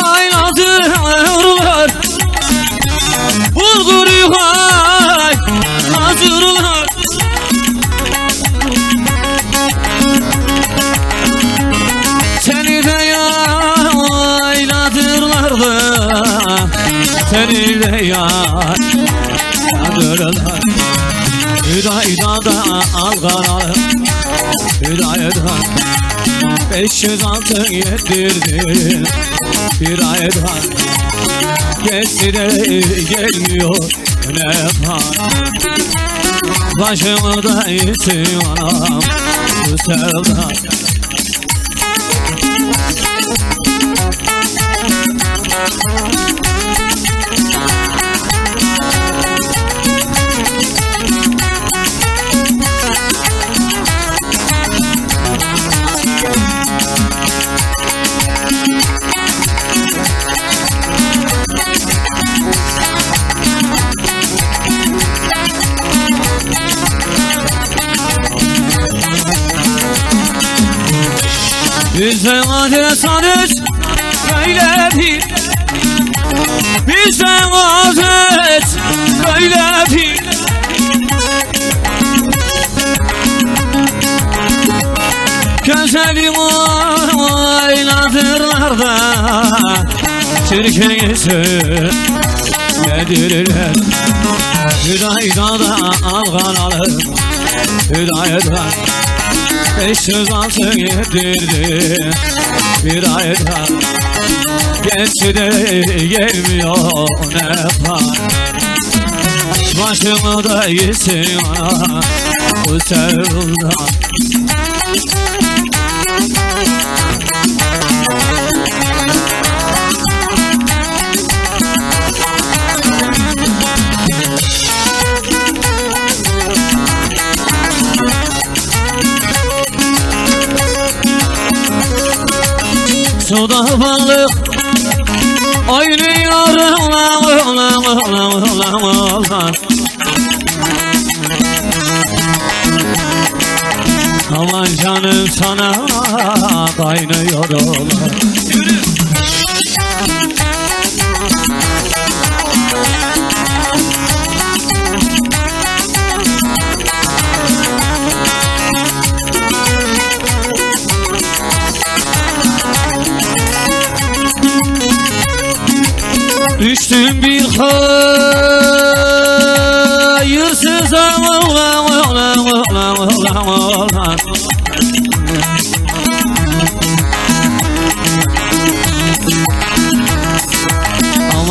kaynatırlar, bulguru kaynatırlar. Seni de yaynatırlar da, seni de yaynatırlar. Hüdayda da Ankara'lı, Hüdayda 500 altın yedirdim bir aydan. Geçti de gelmiyor ne yapar. Başımı da yitim anam bu sevda. Bizden adres böyle bir, bizden adres böyle bir. Güzelim oynatırlar da, çirkinizi yedirirler. Hüdayda da Ankaralı, Hüdayda 500 altın yedirdi bir ayda. Geçti de gelmiyor ne yapar. Başımı da yesin bu sevda. Suda balık oynuyor aman canım sana kaynıyor olan. Düştüm bir hayırsız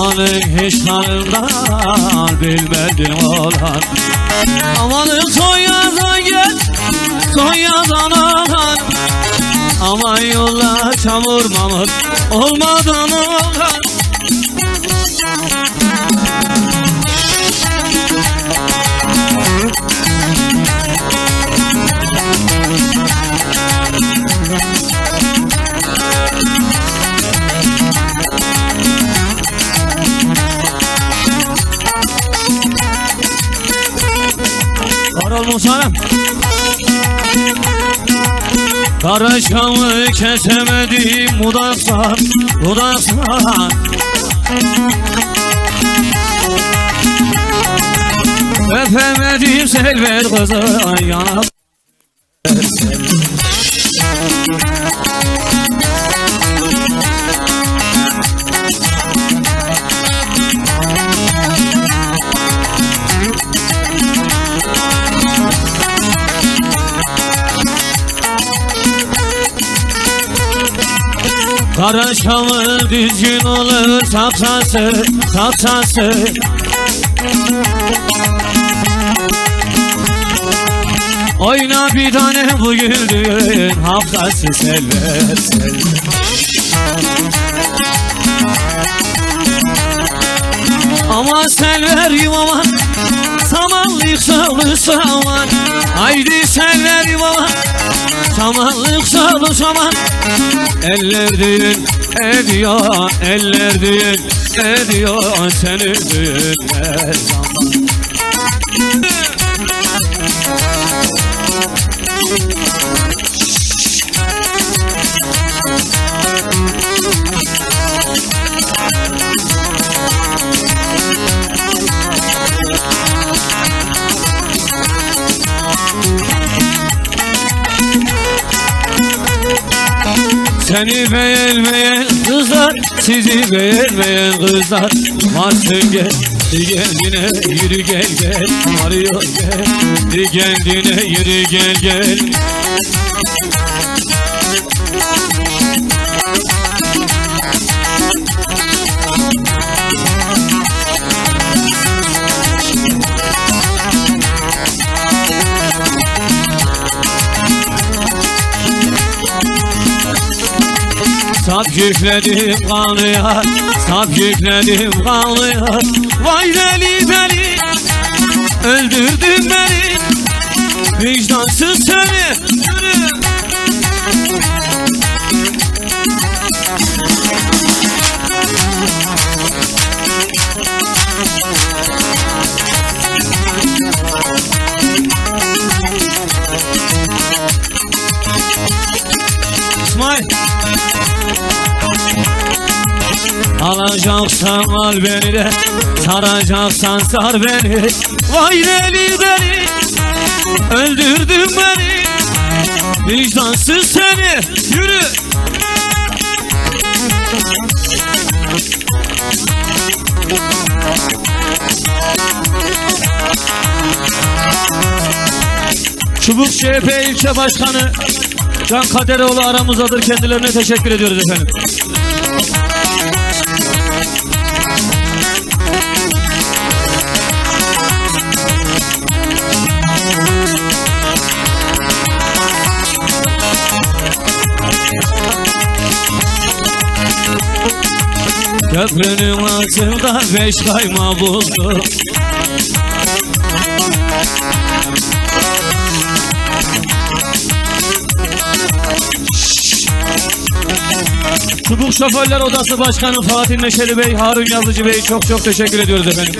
amanın hiç tanımdan bilmedim olan. Amanın Konya'dan gel, Konya'dan alan. Aman yolla çamur mamur olmadan olan. Musanım Karaşamı kesemedim budaksan, budaksan. Öpemedim selver kızı yana. Karaşamı düzgün olur sapsası, sapsası. Oyna bir tane bu güldüğün haftası selver, selver. Aman selverim aman, samanlık sağlı saman. Haydi selverim aman, samanlık sağlı saman. Eller düğün ediyor, eller düğün ediyor, seni düğünler zaman. Seni beğenmeyen kızlar, sizi beğenmeyen kızlar varsın gel. Kendine yürü gel gel, arıyor gel. Kendine yürü gel gel. Sap yükledim kanıya, sap yükledim kanıya. Vay deli deli, öldürdün beni, vicdansız seni. Yürü. İsmail. Alacaksan al beni de, saracaksan sar beni. Vay deli deli, öldürdün beni, vicdansız seni. Yürü. Çubuk CHP ilçe başkanı Can Kaderoğlu aramızdadır. Kendilerine teşekkür ediyoruz efendim. Köprünün altında 5 kayma buldum. Çubuk Şoförler Odası Başkanı Fatih Meşeli Bey, Harun Yazıcı Bey çok teşekkür ediyoruz efendim.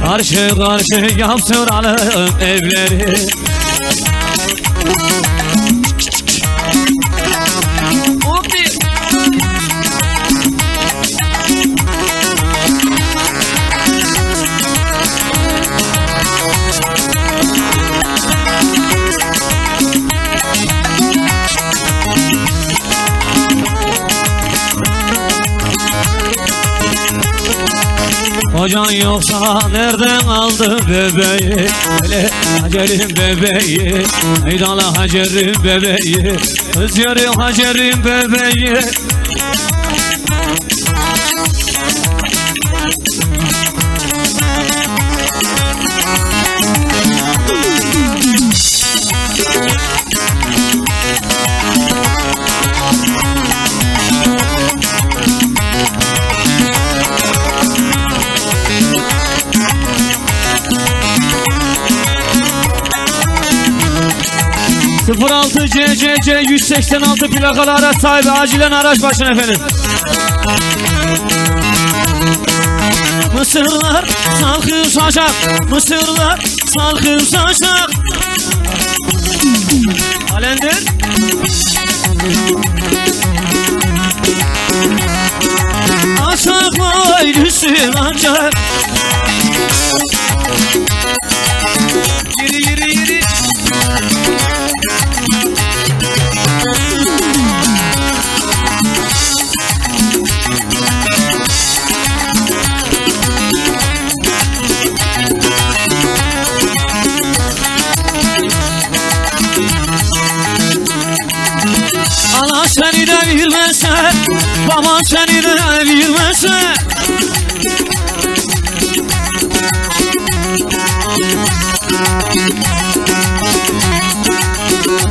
Karşı karşı yaptıralım evleri. Kocan yoksa nereden aldı bebeği? Hele Hacer'in bebeği, Eydalı Hacer'in bebeği, kız yarı Hacer'in bebeği. ...06 CCC 186 plakalı araç sahibi acilen araç başına efendim. Mısırlar salkım saçak, mısırlar salkım saçak. Alendir. Açak ayrısın ancak. Yürü yürü yürü. Ana seni de bilmese, baban seni de bilmese.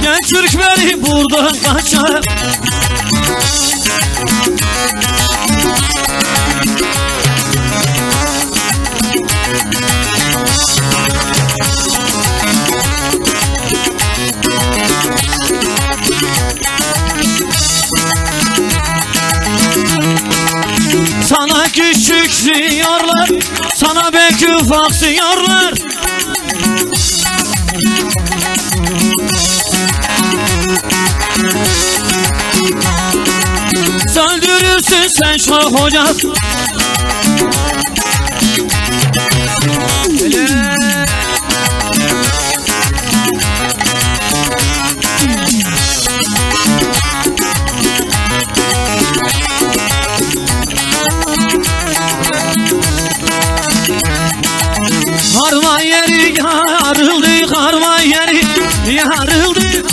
Gel Türk beni buradan kaçar. Sana küçük diyorlar, sana belki ufak diyorlar. Söndürür sen çok ocak. Karma yeri yarıldı, karma yeri yarıldı.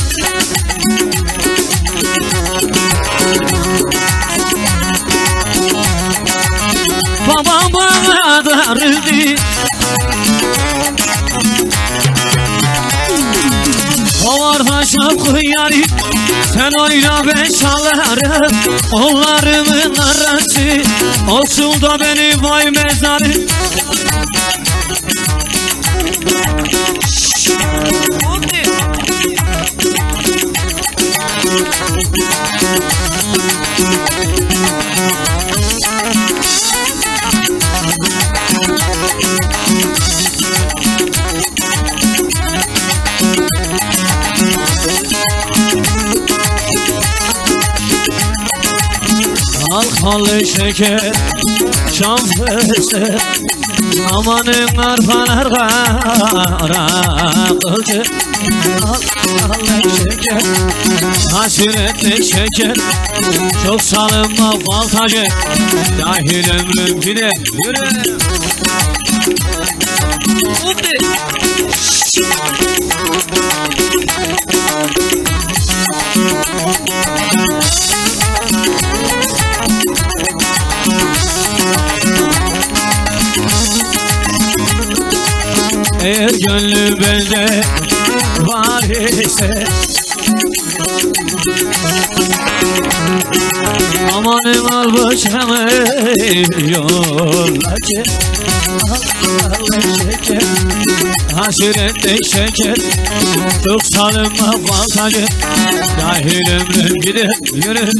Babam bana darıldı. Kovar haşap kıyarı, sen oyna ben çalarım. Onlarımın arası, olsun da benim vay mezarı. Alkalı şeker, şam fıstık. Amanın arpalar kara kılcı. Alkalı şeker, hasretli şeker. Çok salınma baltacı, dahil ömrüm gider yürü. Eğer gönlü bende var ise, amanım al bıçağımı yolla ki. Alkalı şeker, hasretli şeker. Çok salınma baltacı, dahil ömrüm gider yürü.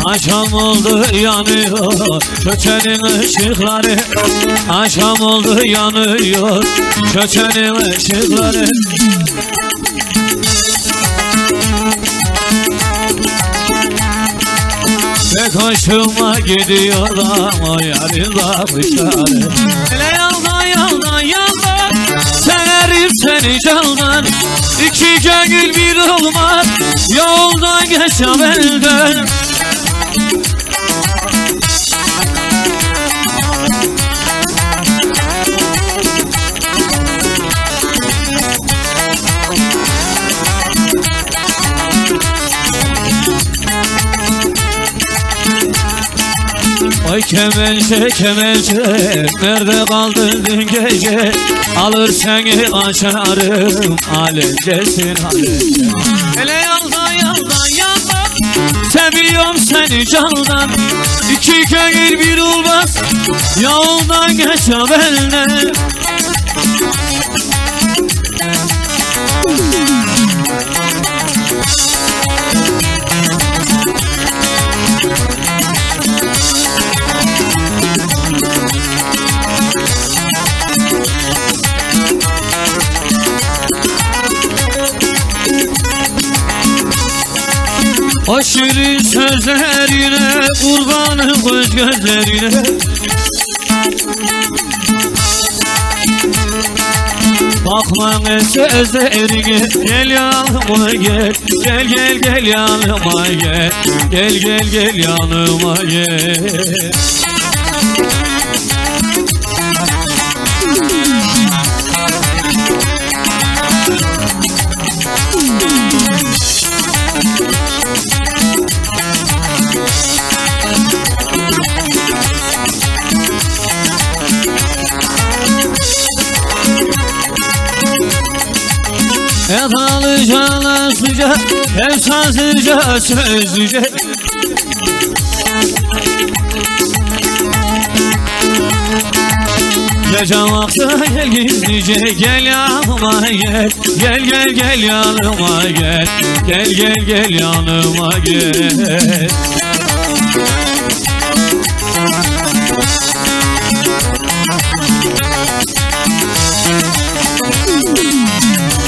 Akşam oldu yanıyor köçenin ışıkları. Akşam oldu yanıyor köçenin ışıkları. Pek hoşuma gidiyor ama yarın bakışları. Hele yaldan yaldan yaldan, severim seni candan. İki gönül bir olmaz, yoldan geçem elden. Ay kemençe kemençe, nerede kaldın dün gece? Alır seni açarım, alemcesin alemce. Hele yaldan yaldan yaldan, seviyorum seni candan. İki gönül bir olmaz, yoldan geçem eline. O şirin sözlerine, kurbanım göz gözlerine. Bakmam sözlerine, gel yanıma gel. Gel gel gel yanıma gel. Gel gel gel yanıma gel. Yatalı sıcak, efsansızca sözlüce. Gideceğim vakti gel gizlice gel yanıma gel. Gel gel gel yanıma gel. Gel gel gel yanıma gel.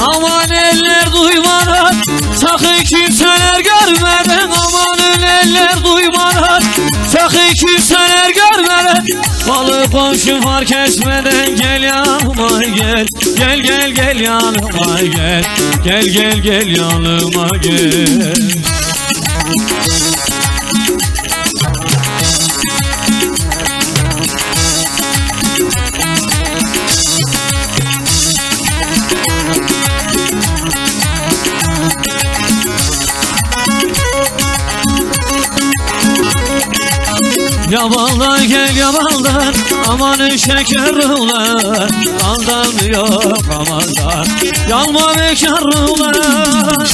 Aman eller duymadan, sakın kimseler görmeden. Amanın eller duymadan, sakın kimseler görmeden. Balık komşu fark etmeden gel yanıma gel. Gel gel gel yanıma gel. Gel gel gel yanıma gel. Yaballar gel yaballar, amanın şekerrular. Kandan yok amanlar, yalma bekarrular.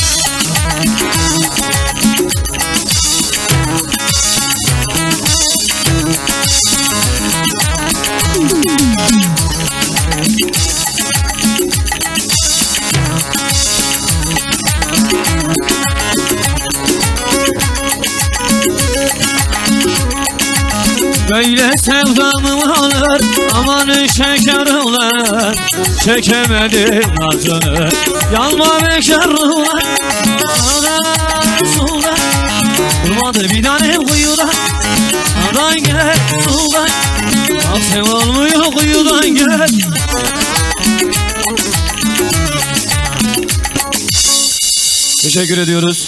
Böyle sevdamım olur, amanın şekerrular. Çekemedim acını, yalma bekarrular. Sağdan soldan, durmadı bir tane kuyudan. Sağdan gel soldan, akşam olmuyor kuyudan gel. Teşekkür ediyoruz.